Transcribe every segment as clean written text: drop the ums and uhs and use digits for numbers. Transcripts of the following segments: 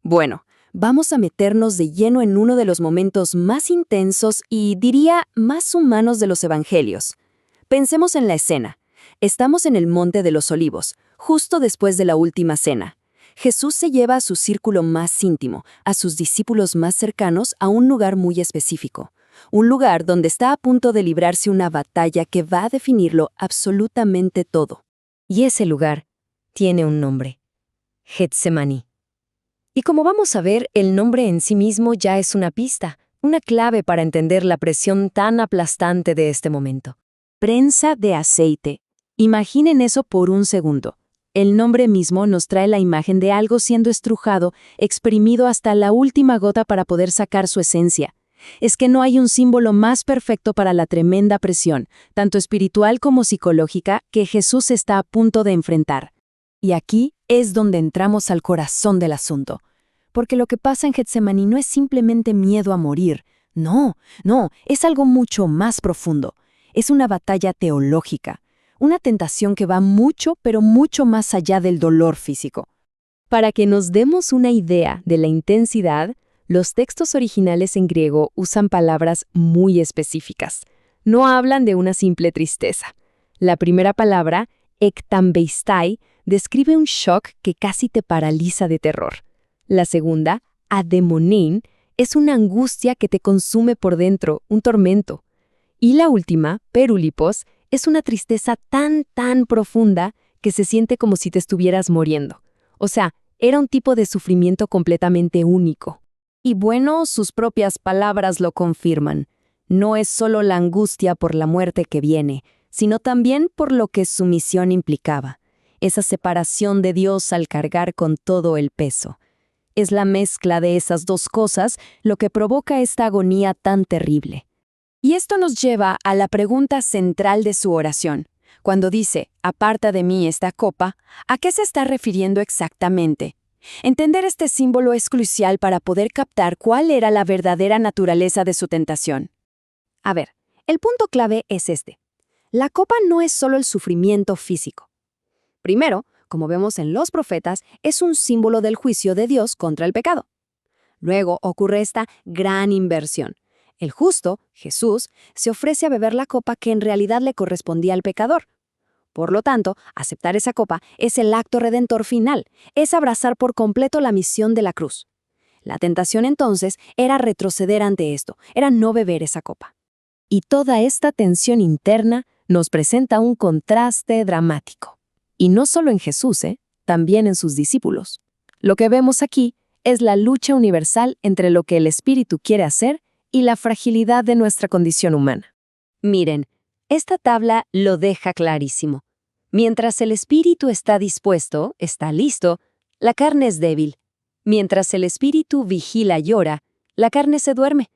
Bueno, vamos a meternos de lleno en uno de los momentos más intensos y, diría, más humanos de los evangelios. Pensemos en la escena. Estamos en el Monte de los Olivos, justo después de la última cena. Jesús se lleva a su círculo más íntimo, a sus discípulos más cercanos, a un lugar muy específico. Un lugar donde está a punto de librarse una batalla que va a definirlo absolutamente todo. Y ese lugar tiene un nombre: Getsemaní. Y como vamos a ver, el nombre en sí mismo ya es una pista, una clave para entender la presión tan aplastante de este momento. Prensa de aceite. Imaginen eso por un segundo. El nombre mismo nos trae la imagen de algo siendo estrujado, exprimido hasta la última gota para poder sacar su esencia. Es que no hay un símbolo más perfecto para la tremenda presión, tanto espiritual como psicológica, que Jesús está a punto de enfrentar. Y aquí es donde entramos al corazón del asunto. Porque lo que pasa en Getsemaní no es simplemente miedo a morir. No, es algo mucho más profundo. Es una batalla teológica, una tentación que va mucho, pero mucho más allá del dolor físico. Para que nos demos una idea de la intensidad, los textos originales en griego usan palabras muy específicas. No hablan de una simple tristeza. La primera palabra, ektambeistai, describe un shock que casi te paraliza de terror. La segunda, ademonein, es una angustia que te consume por dentro, un tormento. Y la última, perulipos, es una tristeza tan profunda que se siente como si te estuvieras muriendo. O sea, era un tipo de sufrimiento completamente único. Y bueno, sus propias palabras lo confirman. No es solo la angustia por la muerte que viene, sino también por lo que su misión implicaba. Esa separación de Dios al cargar con todo el peso. Es la mezcla de esas dos cosas lo que provoca esta agonía tan terrible. Y esto nos lleva a la pregunta central de su oración. Cuando dice, aparta de mí esta copa, ¿a qué se está refiriendo exactamente? Entender este símbolo es crucial para poder captar cuál era la verdadera naturaleza de su tentación. A ver, el punto clave es este. La copa no es solo el sufrimiento físico. Primero, como vemos en los profetas, es un símbolo del juicio de Dios contra el pecado. Luego ocurre esta gran inversión. El justo, Jesús, se ofrece a beber la copa que en realidad le correspondía al pecador. Por lo tanto, aceptar esa copa es el acto redentor final, es abrazar por completo la misión de la cruz. La tentación entonces era retroceder ante esto, era no beber esa copa. Y toda esta tensión interna nos presenta un contraste dramático. Y no solo en Jesús, también en sus discípulos. Lo que vemos aquí es la lucha universal entre lo que el Espíritu quiere hacer y la fragilidad de nuestra condición humana. Miren, esta tabla lo deja clarísimo. Mientras el espíritu está dispuesto, está listo, la carne es débil. Mientras el espíritu vigila y ora, la carne se duerme.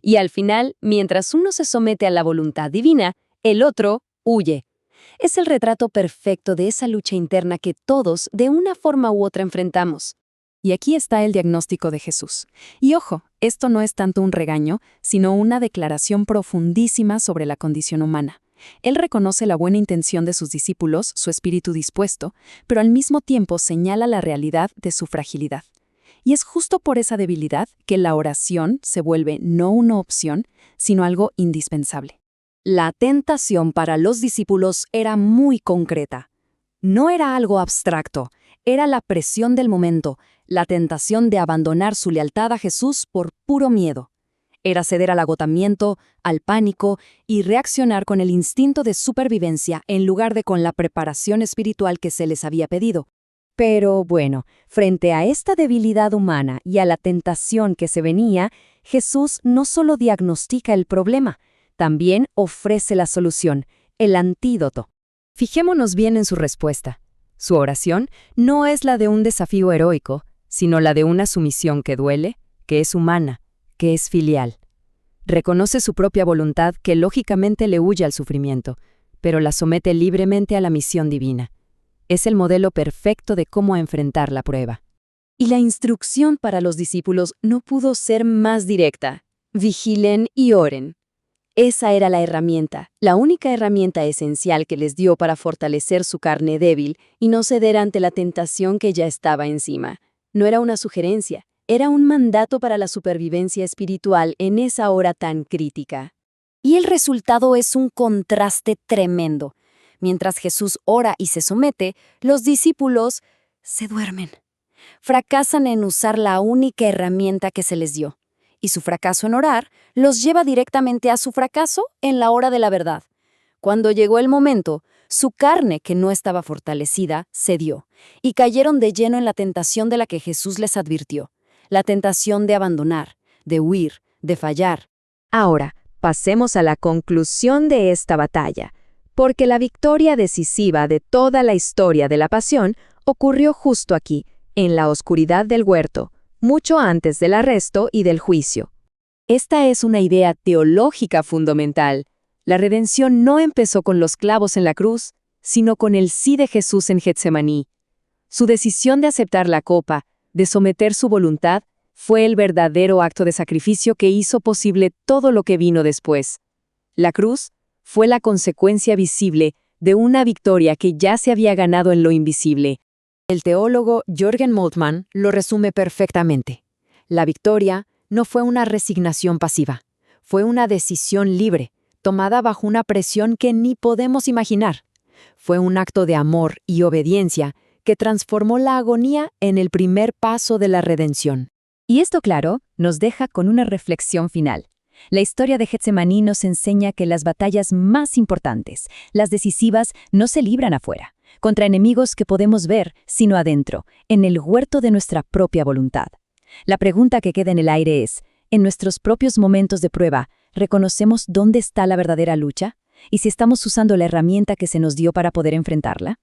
Y al final, mientras uno se somete a la voluntad divina, el otro huye. Es el retrato perfecto de esa lucha interna que todos, de una forma u otra, enfrentamos. Y aquí está el diagnóstico de Jesús. Y ojo, esto no es tanto un regaño, sino una declaración profundísima sobre la condición humana. Él reconoce la buena intención de sus discípulos, su espíritu dispuesto, pero al mismo tiempo señala la realidad de su fragilidad. Y es justo por esa debilidad que la oración se vuelve no una opción, sino algo indispensable. La tentación para los discípulos era muy concreta. No era algo abstracto, era la presión del momento, la tentación de abandonar su lealtad a Jesús por puro miedo. Era ceder al agotamiento, al pánico y reaccionar con el instinto de supervivencia en lugar de con la preparación espiritual que se les había pedido. Pero bueno, frente a esta debilidad humana y a la tentación que se venía, Jesús no solo diagnostica el problema, también ofrece la solución, el antídoto. Fijémonos bien en su respuesta. Su oración no es la de un desafío heroico, sino la de una sumisión que duele, que es humana, que es filial. Reconoce su propia voluntad que lógicamente le huye al sufrimiento, pero la somete libremente a la misión divina. Es el modelo perfecto de cómo enfrentar la prueba. Y la instrucción para los discípulos no pudo ser más directa. Vigilen y oren. Esa era la herramienta, la única herramienta esencial que les dio para fortalecer su carne débil y no ceder ante la tentación que ya estaba encima. No era una sugerencia, era un mandato para la supervivencia espiritual en esa hora tan crítica. Y el resultado es un contraste tremendo. Mientras Jesús ora y se somete, los discípulos se duermen. Fracasan en usar la única herramienta que se les dio. Y su fracaso en orar los lleva directamente a su fracaso en la hora de la verdad. Cuando llegó el momento, su carne, que no estaba fortalecida, cedió, y cayeron de lleno en la tentación de la que Jesús les advirtió, la tentación de abandonar, de huir, de fallar. Ahora, pasemos a la conclusión de esta batalla, porque la victoria decisiva de toda la historia de la pasión ocurrió justo aquí, en la oscuridad del huerto, mucho antes del arresto y del juicio. Esta es una idea teológica fundamental. La redención no empezó con los clavos en la cruz, sino con el sí de Jesús en Getsemaní. Su decisión de aceptar la copa, de someter su voluntad, fue el verdadero acto de sacrificio que hizo posible todo lo que vino después. La cruz fue la consecuencia visible de una victoria que ya se había ganado en lo invisible. El teólogo Jürgen Moltmann lo resume perfectamente. La victoria no fue una resignación pasiva, fue una decisión libre, tomada bajo una presión que ni podemos imaginar. Fue un acto de amor y obediencia que transformó la agonía en el primer paso de la redención. Y esto, claro, nos deja con una reflexión final. La historia de Getsemaní nos enseña que las batallas más importantes, las decisivas, no se libran afuera, contra enemigos que podemos ver, sino adentro, en el huerto de nuestra propia voluntad. La pregunta que queda en el aire es, ¿en nuestros propios momentos de prueba, reconocemos dónde está la verdadera lucha? ¿Y si estamos usando la herramienta que se nos dio para poder enfrentarla?